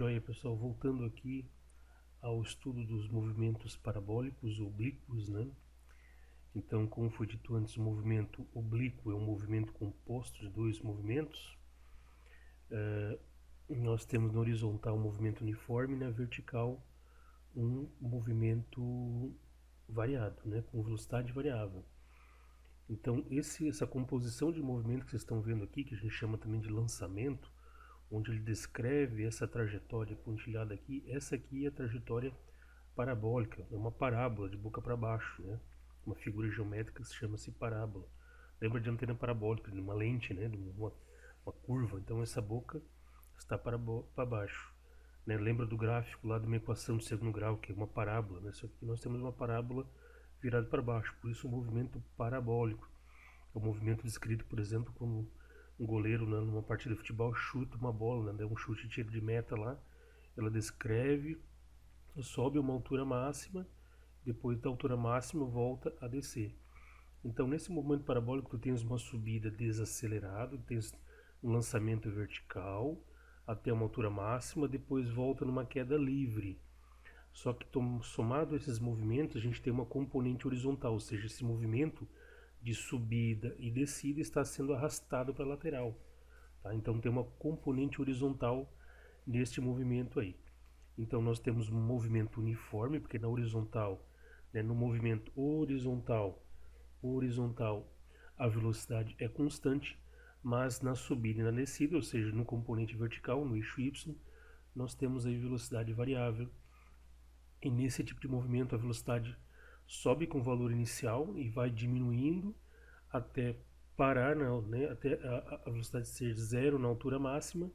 Joia, pessoal, voltando aqui ao estudo dos movimentos parabólicos oblíquos, né? Então, como foi dito antes, o movimento oblíquo é um movimento composto de dois movimentos. Nós temos na horizontal um movimento uniforme e na vertical um movimento variado, né? Com velocidade variável. Então, essa composição de movimento que vocês estão vendo aqui, que a gente chama também de lançamento, onde ele descreve essa trajetória pontilhada aqui, essa aqui é a trajetória parabólica, é uma parábola de boca para baixo, né? Uma figura geométrica que se chama-se parábola. Lembra de antena parabólica, de uma lente, né? De uma curva. Então essa boca está para baixo, né? Lembra do gráfico lá de uma equação de segundo grau, que é uma parábola, né? Só que nós temos uma parábola virada para baixo, por isso o movimento parabólico. É um movimento descrito, por exemplo, como um goleiro, né, numa partida de futebol chuta uma bola, né, dá um chute de tiro de meta lá, ela descreve, sobe a uma altura máxima, depois da altura máxima volta a descer. Então nesse movimento parabólico tu tens uma subida desacelerada, tens um lançamento vertical até uma altura máxima, depois volta numa queda livre. Só que somado a esses movimentos a gente tem uma componente horizontal, ou seja, esse movimento de subida e descida está sendo arrastado para a lateral. Tá? Então tem uma componente horizontal neste movimento aí. Então nós temos um movimento uniforme, porque na horizontal, né, no movimento horizontal, a velocidade é constante, mas na subida e na descida, ou seja, no componente vertical, no eixo Y, nós temos aí velocidade variável. E nesse tipo de movimento a velocidade sobe com o valor inicial e vai diminuindo até parar, né, até a velocidade ser zero na altura máxima,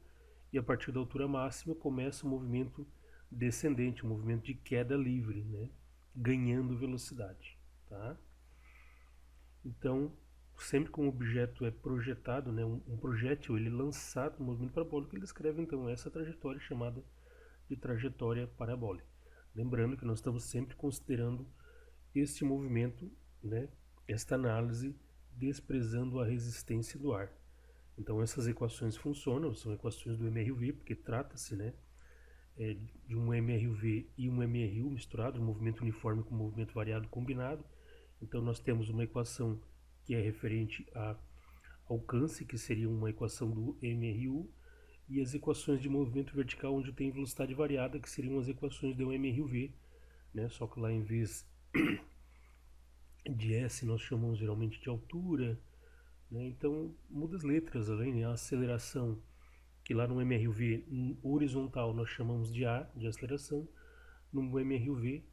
e a partir da altura máxima começa o movimento descendente, um movimento de queda livre, né, ganhando velocidade. Tá? Então, sempre que um objeto é projetado, né, um projétil ele é lançado no movimento parabólico, ele descreve então essa trajetória chamada de trajetória parabólica. Lembrando que nós estamos sempre considerando este movimento, né, esta análise, desprezando a resistência do ar. Então essas equações funcionam, são equações do MRV, porque trata-se, né, de um MRV e um MRU misturado, um movimento uniforme com movimento variado combinado. Então nós temos uma equação que é referente a alcance, que seria uma equação do MRU, e as equações de movimento vertical, onde tem velocidade variada, que seriam as equações do MRV, né? Só que lá em vez de S nós chamamos geralmente de altura, né? Então muda as letras, além, né? A aceleração, que lá no MRV horizontal nós chamamos de A, de aceleração, no MRV,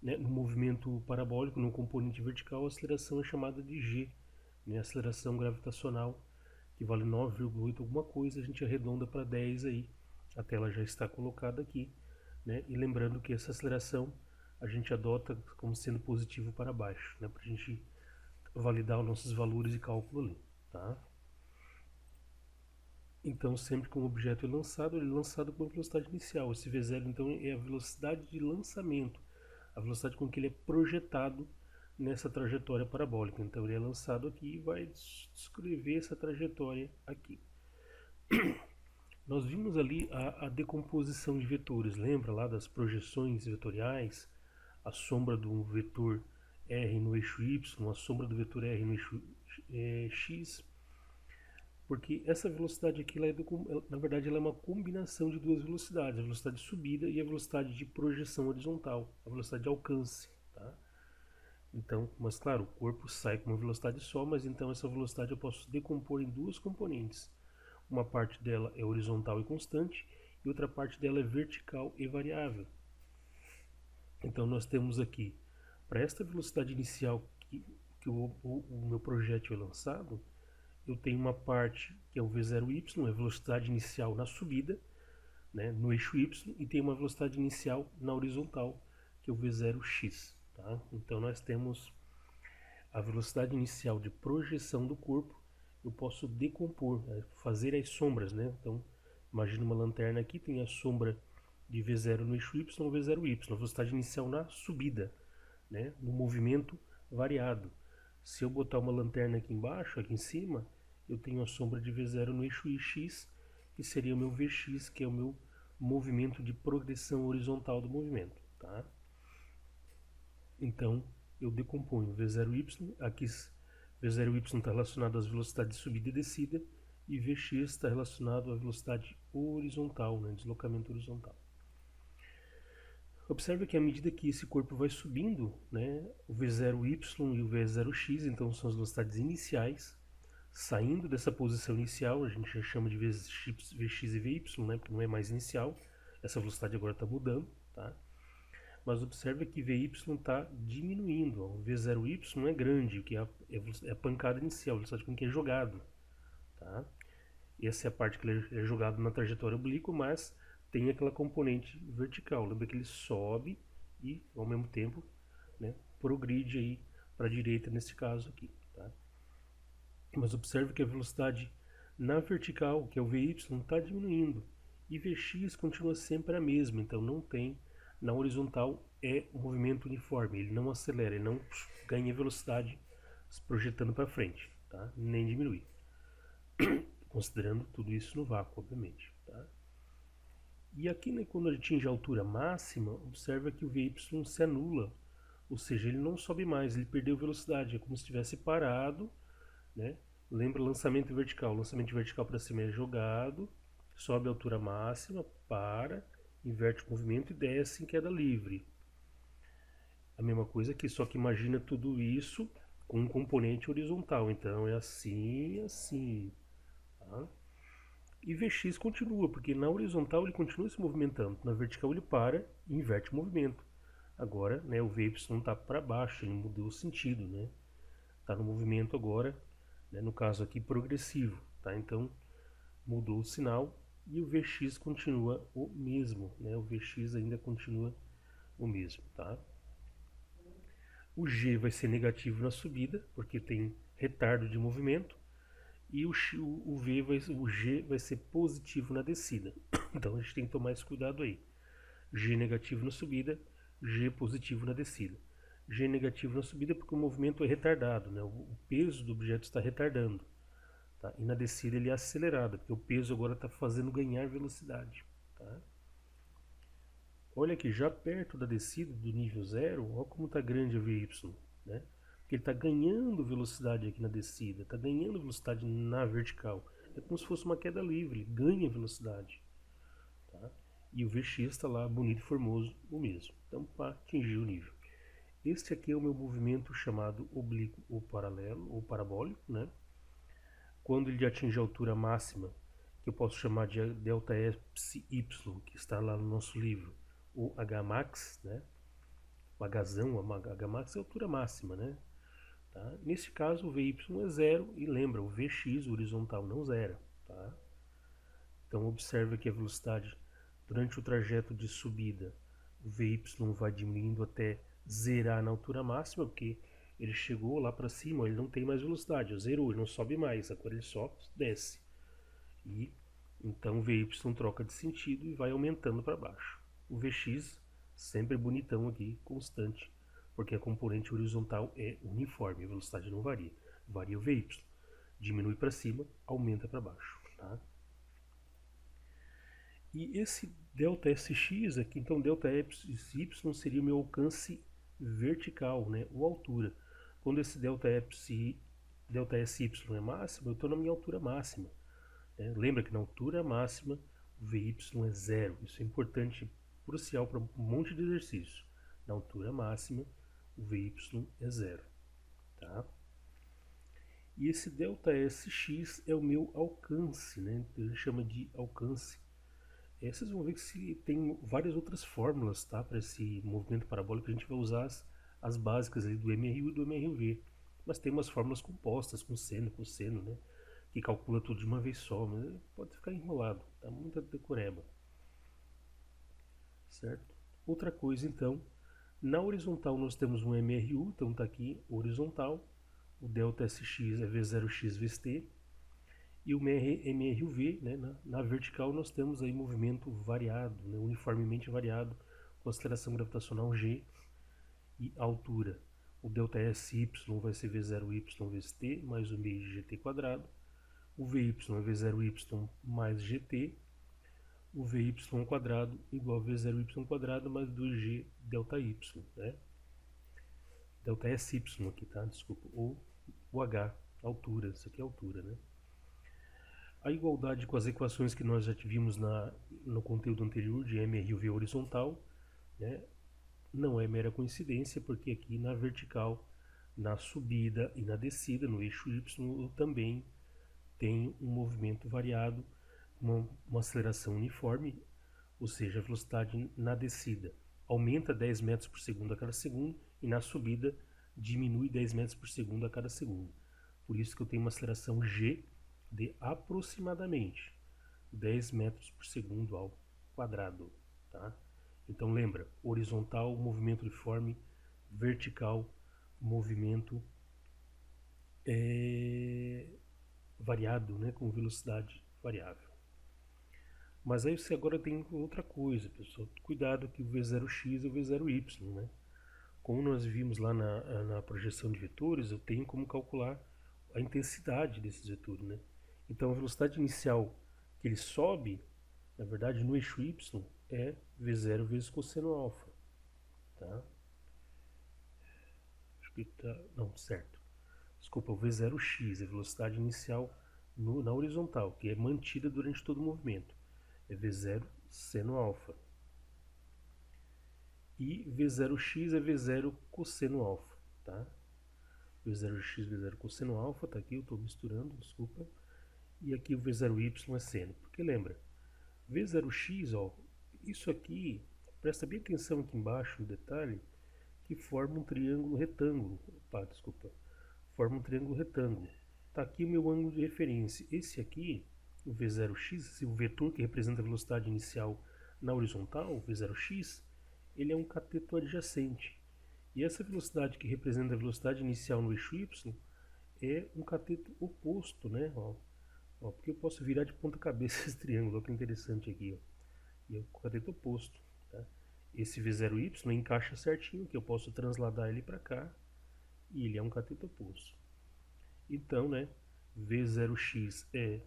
né? No movimento parabólico, no componente vertical, a aceleração é chamada de G, né? Aceleração gravitacional, que vale 9,8 alguma coisa, a gente arredonda para 10 aí, a tela já está colocada aqui, né? E lembrando que essa aceleração a gente adota como sendo positivo para baixo, né? Para a gente validar os nossos valores de cálculo ali, tá? Então sempre que um objeto ele é lançado com a velocidade inicial. Esse V0 então é a velocidade de lançamento, a velocidade com que ele é projetado nessa trajetória parabólica. Então ele é lançado aqui e vai descrever essa trajetória aqui. Nós vimos ali a decomposição de vetores, lembra lá das projeções vetoriais, a sombra do vetor R no eixo Y, a sombra do vetor R no eixo X, porque essa velocidade aqui, na verdade, ela é uma combinação de duas velocidades, a velocidade de subida e a velocidade de projeção horizontal, a velocidade de alcance. Tá? Então, mas claro, o corpo sai com uma velocidade só, mas então essa velocidade eu posso decompor em duas componentes. Uma parte dela é horizontal e constante, e outra parte dela é vertical e variável. Então nós temos aqui, para esta velocidade inicial que o meu projétil é lançado, eu tenho uma parte que é o V0y, a velocidade inicial na subida, né, no eixo Y, e tem uma velocidade inicial na horizontal, que é o V0x. Tá? Então nós temos a velocidade inicial de projeção do corpo, eu posso decompor, fazer as sombras, né? Então, imagina uma lanterna aqui, tem a sombra de V0 no eixo Y, V0y, a velocidade inicial na subida, né? No movimento variado. Se eu botar uma lanterna aqui embaixo, aqui em cima, eu tenho a sombra de V0 no eixo X, que seria o meu Vx, que é o meu movimento de progressão horizontal do movimento, tá? Então, eu decomponho V0y, aqui V0y está relacionado às velocidades de subida e descida, e Vx está relacionado à velocidade horizontal, né, deslocamento horizontal. Observe que à medida que esse corpo vai subindo, né, o V0y e o V0x, então são as velocidades iniciais, saindo dessa posição inicial, a gente já chama de Vx e Vy, né, porque não é mais inicial, essa velocidade agora está mudando, tá? Mas observe que Vy está diminuindo, ó. O V0y é grande, que é a pancada inicial, a velocidade com que é jogado, tá? Essa é a parte que ele é jogado na trajetória oblíqua, mas tem aquela componente vertical. Lembra que ele sobe e, ao mesmo tempo, né, progride aí para a direita nesse caso aqui, tá? Mas observe que a velocidade na vertical, que é o Vy, está diminuindo, e Vx continua sempre a mesma, então não tem. Na horizontal é um movimento uniforme, ele não acelera, ele não ganha velocidade se projetando para frente, tá? Nem diminui. Considerando tudo isso no vácuo, obviamente, tá? E aqui, né, quando ele atinge a altura máxima, observa que o Vy se anula, ou seja, ele não sobe mais, ele perdeu velocidade, é como se estivesse parado, né? Lembra lançamento vertical para cima é jogado, sobe a altura máxima, para, inverte o movimento e desce em queda livre. A mesma coisa aqui, só que imagina tudo isso com um componente horizontal, então é assim, assim, tá? E Vx continua, porque na horizontal ele continua se movimentando, na vertical ele para e inverte o movimento. Agora, né, o Vy está para baixo, ele mudou o sentido, né? Está no movimento agora, né, no caso aqui progressivo, tá? Então mudou o sinal e o Vx continua o mesmo, né? O Vx ainda continua o mesmo, tá? O G vai ser negativo na subida, porque tem retardo de movimento, e o G vai ser positivo na descida. Então a gente tem que tomar esse cuidado aí. G negativo na subida, G positivo na descida. G negativo na subida porque o movimento é retardado, né? O peso do objeto está retardando. Tá? E na descida ele é acelerado, porque o peso agora está fazendo ganhar velocidade. Tá? Olha aqui, já perto da descida do nível zero, olha como está grande a Vy, né? Porque ele está ganhando velocidade aqui na descida, está ganhando velocidade na vertical. É como se fosse uma queda livre, ele ganha velocidade. Tá? E o Vx está lá, bonito e formoso, o mesmo. Então, para atingir o nível. Este aqui é o meu movimento chamado oblíquo ou paralelo, ou parabólico, né? Quando ele atinge a altura máxima, que eu posso chamar de delta epsilon, que está lá no nosso livro, o Hmax, né? O Hzão, o Hmax é a altura máxima, né? Tá? Nesse caso, o Vy é zero e lembra, o Vx o horizontal não zera. Tá? Então, observa que a velocidade durante o trajeto de subida, o Vy vai diminuindo até zerar na altura máxima, porque ele chegou lá para cima, ele não tem mais velocidade, zerou, ele não sobe mais, agora ele só desce. E então o Vy troca de sentido e vai aumentando para baixo. O Vx sempre bonitão aqui, constante, porque a componente horizontal é uniforme, a velocidade não varia. Varia o Vy. Diminui para cima, aumenta para baixo. Tá? E esse ΔSx aqui, então ΔY seria o meu alcance vertical, né, ou altura. Quando esse ΔSy é máximo, eu estou na minha altura máxima. Né? Lembra que na altura máxima o Vy é zero. Isso é importante, crucial para um monte de exercício. Na altura máxima o Vy é zero. Tá? E esse ΔSx é o meu alcance, né? Então, ele chama de alcance. Vocês vão ver que tem várias outras fórmulas, tá? Para esse movimento parabólico, a gente vai usar as básicas ali do MRU e do MRV. Mas tem umas fórmulas compostas, com seno, cosseno, né? Que calcula tudo de uma vez só, mas pode ficar enrolado, tá? Muita decoreba. Certo? Outra coisa, então, na horizontal nós temos um MRU, então está aqui horizontal, o ΔSx é V0x xt, e o MRUV, né, na vertical nós temos aí movimento variado, né, uniformemente variado, com aceleração gravitacional g e altura. O ΔSy vai ser V0y vst mais o meio de gt quadrado. O Vy é V0y mais gt. o Vy ao quadrado igual a V0y quadrado mais 2G delta y, né? Delta SY aqui, tá? Desculpa. Ou o H, altura. Isso aqui é altura, né? A igualdade com as equações que nós já vimos no conteúdo anterior de M e V horizontal, né? Não é mera coincidência, porque aqui na vertical, na subida e na descida, no eixo Y, eu também tem um movimento variado, uma aceleração uniforme, ou seja, a velocidade na descida aumenta 10 metros por segundo a cada segundo e na subida diminui 10 metros por segundo a cada segundo. Por isso que eu tenho uma aceleração G de aproximadamente 10 metros por segundo ao quadrado. Tá? Então lembra, horizontal, movimento uniforme, vertical, movimento variado, né, com velocidade variável. Mas aí você agora tem outra coisa, pessoal. Cuidado que o V0x e o V0y, né? Como nós vimos lá na projeção de vetores, eu tenho como calcular a intensidade desses vetores, né? Então a velocidade inicial que ele sobe, na verdade no eixo y, é V0 vezes cosseno alfa, tá? Acho que tá, não, certo. Desculpa, o V0x, a velocidade inicial na horizontal, que é mantida durante todo o movimento. É V0 seno alfa. E V0x é V0 cosseno alfa, tá? V0x, V0 cosseno alfa, tá aqui, eu estou misturando, desculpa. E aqui o V0y é seno. Porque lembra, V0x, ó, isso aqui, presta bem atenção aqui embaixo no detalhe, que forma um triângulo retângulo. Opa, desculpa. Forma um triângulo retângulo. Tá aqui o meu ângulo de referência. Esse aqui, o V0x, o vetor que representa a velocidade inicial na horizontal, o V0x, ele é um cateto adjacente. E essa velocidade que representa a velocidade inicial no eixo y é um cateto oposto, né? Ó, porque eu posso virar de ponta cabeça esse triângulo, olha que interessante aqui, ó. E é o cateto oposto, tá? Esse V0y encaixa certinho, que eu posso transladar ele para cá, e ele é um cateto oposto. Então, né, V0x é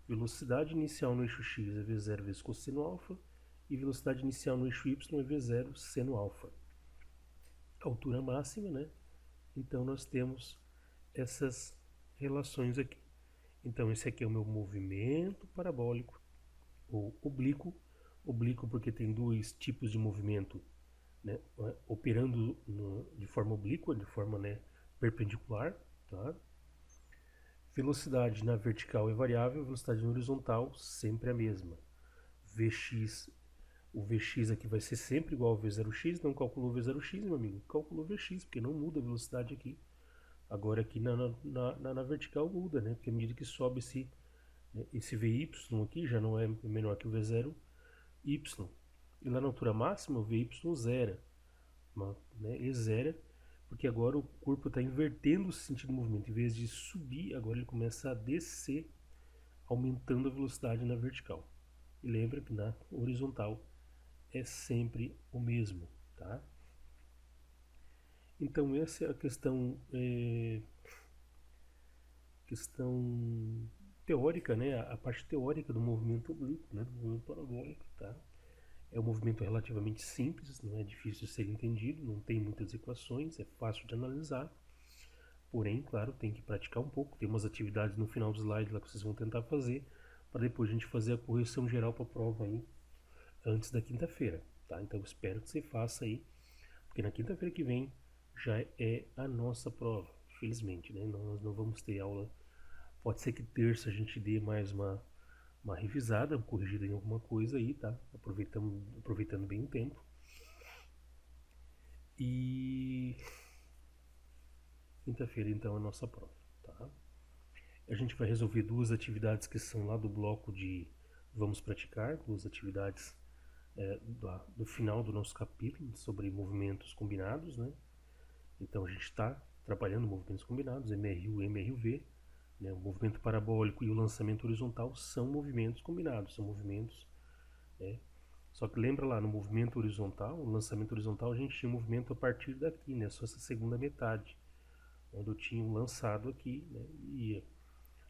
velocidade inicial no eixo x é V0 vezes cosseno alfa, e velocidade inicial no eixo y é V0 seno alfa. Altura máxima, né? Então nós temos essas relações aqui. Então esse aqui é o meu movimento parabólico, ou oblíquo. Oblíquo porque tem dois tipos de movimento, né, operando de forma oblíqua, de forma, né, perpendicular. Tá? Velocidade na vertical é variável, velocidade na horizontal sempre a mesma. Vx, o Vx aqui vai ser sempre igual ao V0x, não calculou V0x, meu amigo, calculou Vx, porque não muda a velocidade aqui. Agora aqui na vertical muda, né, porque à medida que sobe esse Vy aqui já não é menor que o V0y. E lá na altura máxima o Vy zera, né, ele zera, porque agora o corpo está invertendo o sentido do movimento. Em vez de subir, agora ele começa a descer, aumentando a velocidade na vertical. E lembra que na horizontal é sempre o mesmo, tá? Então essa é a questão teórica, né? A parte teórica do movimento oblíquo, né? Do movimento parabólico, tá? É um movimento relativamente simples, não é difícil de ser entendido, não tem muitas equações, é fácil de analisar. Porém, claro, tem que praticar um pouco. Tem umas atividades no final do slide lá que vocês vão tentar fazer, para depois a gente fazer a correção geral para a prova aí, antes da quinta-feira, tá? Então espero que você faça aí, porque na quinta-feira que vem já é a nossa prova, infelizmente, né? Nós não vamos ter aula. Pode ser que terça a gente dê mais uma revisada, uma corrigida em alguma coisa aí, tá? Aproveitando bem o tempo. E quinta-feira então é a nossa prova, tá? A gente vai resolver duas atividades que são lá do bloco de Vamos Praticar, duas atividades do final do nosso capítulo sobre movimentos combinados, né? Então a gente está trabalhando movimentos combinados, MRU e MRV, né? O movimento parabólico e o lançamento horizontal são movimentos combinados, são movimentos, né? Só que lembra lá, no movimento horizontal, no lançamento horizontal, a gente tinha um movimento a partir daqui, né? Só essa segunda metade, onde eu tinha um lançado aqui, né? E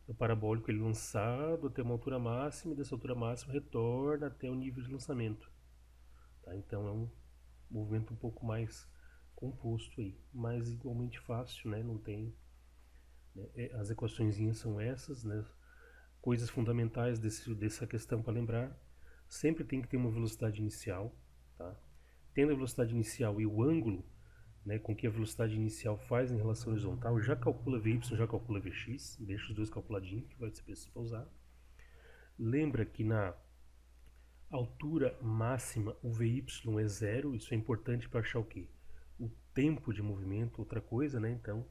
ia do parabólico ele lançado até uma altura máxima e dessa altura máxima retorna até o nível de lançamento. Tá? Então é um movimento um pouco mais composto aí, mas igualmente fácil, né? Não tem, né? As equaçõezinhas são essas, né? Coisas fundamentais dessa questão para lembrar: sempre tem que ter uma velocidade inicial, tá? Tendo a velocidade inicial e o ângulo, né, com que a velocidade inicial faz em relação horizontal, já calcula Vy, já calcula Vx, deixa os dois calculadinhos, que vai ser preciso para usar. Lembra que na altura máxima o Vy é zero, isso é importante para achar o quê? O tempo de movimento, outra coisa, né? Então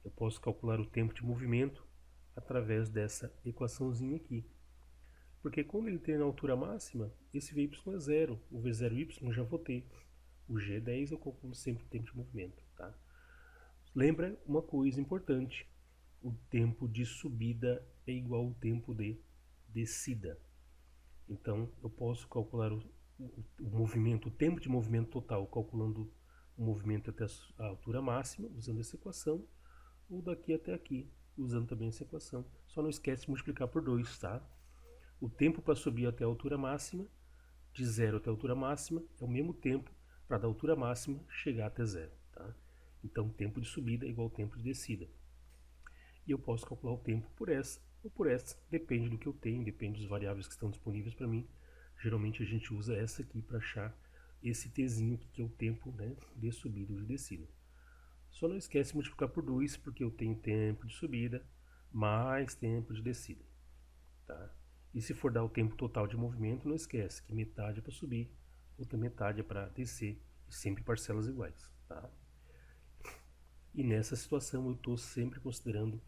eu posso calcular o tempo de movimento através dessa equaçãozinha aqui. Porque quando ele tem na altura máxima, esse Vy é zero, o V0y já vou ter. O G é 10, eu calculo sempre o tempo de movimento. Tá? Lembra uma coisa importante: o tempo de subida é igual ao tempo de descida. Então eu posso calcular o movimento, o tempo de movimento total, calculando o movimento até a altura máxima, usando essa equação, ou daqui até aqui, usando também essa equação. Só não esquece de multiplicar por 2, tá? O tempo para subir até a altura máxima, de zero até a altura máxima, é o mesmo tempo para da altura máxima chegar até zero. Tá? Então, tempo de subida é igual ao tempo de descida. E eu posso calcular o tempo por essa ou por essa, depende do que eu tenho, depende dos variáveis que estão disponíveis para mim. Geralmente a gente usa essa aqui para achar esse tzinho aqui, que é o tempo, né, de subida ou de descida. Só não esquece de multiplicar por 2, porque eu tenho tempo de subida mais tempo de descida. Tá? E se for dar o tempo total de movimento, não esquece que metade é para subir, outra metade é para descer, e sempre parcelas iguais. Tá? E nessa situação eu estou sempre considerando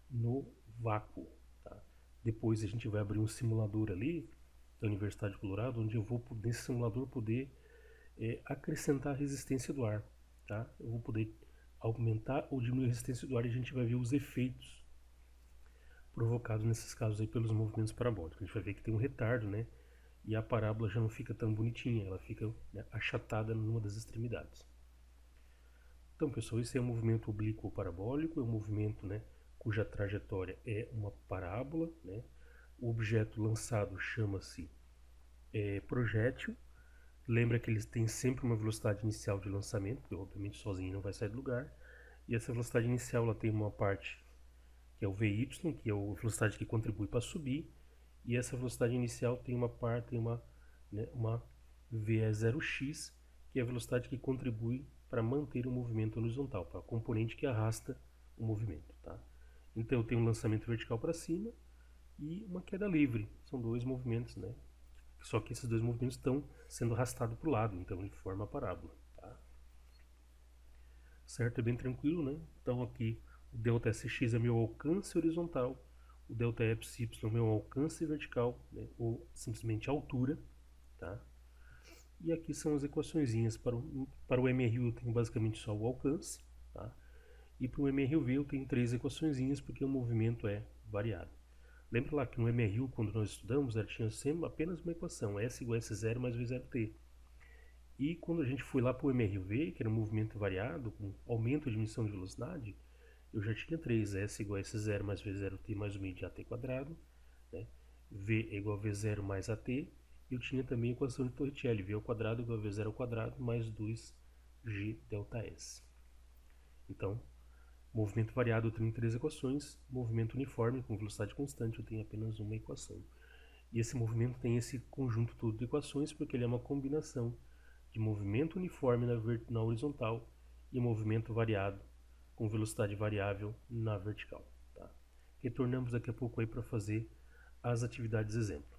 no vácuo. Tá? Depois a gente vai abrir um simulador ali da Universidade de Colorado, onde eu vou nesse simulador poder acrescentar a resistência do ar. Tá? Eu vou poder aumentar ou diminuir a resistência do ar e a gente vai ver os efeitos provocados nesses casos aí pelos movimentos parabólicos. A gente vai ver que tem um retardo, né? E a parábola já não fica tão bonitinha, ela fica, né, achatada numa das extremidades. Então, pessoal, esse é um movimento oblíquo parabólico, é um movimento, né, cuja trajetória é uma parábola, né? O objeto lançado chama-se projétil. Lembra que eles têm sempre uma velocidade inicial de lançamento, porque obviamente sozinho não vai sair do lugar. E essa velocidade inicial ela tem uma parte que é o Vy, que é a velocidade que contribui para subir, e essa velocidade inicial tem uma parte, tem uma Ve0x, que é a velocidade que contribui para manter o movimento horizontal, para a componente que arrasta o movimento. Tá? Então eu tenho um lançamento vertical para cima e uma queda livre, são dois movimentos, né? Só que esses dois movimentos estão sendo arrastados para o lado, então ele forma a parábola. Tá? Certo? É bem tranquilo, né? Então aqui o ΔSx é meu alcance horizontal, o ΔFy é meu alcance vertical, né? Ou simplesmente altura. Tá? E aqui são as equaçõezinhas. Para o MRU eu tenho basicamente só o alcance. Tá? E para o MRV eu tenho três equaçõezinhas porque o movimento é variado. Lembra lá que no MRU, quando nós estudamos, tinha sempre apenas uma equação, S igual a S0 mais V0t. E quando a gente foi lá para o MRV, que era um movimento variado, com aumento ou diminuição de velocidade, eu já tinha três: S igual a S0 mais V0t mais o meio de AT quadrado, né? V é igual a V0 mais AT, e eu tinha também a equação de Torricelli, V ao quadrado igual a V0 ao quadrado mais 2G ΔS. Então, movimento variado eu tenho três equações, movimento uniforme com velocidade constante eu tenho apenas uma equação. E esse movimento tem esse conjunto todo de equações porque ele é uma combinação de movimento uniforme na horizontal e movimento variado com velocidade variável na vertical. Tá? Retornamos daqui a pouco aí para fazer as atividades exemplo.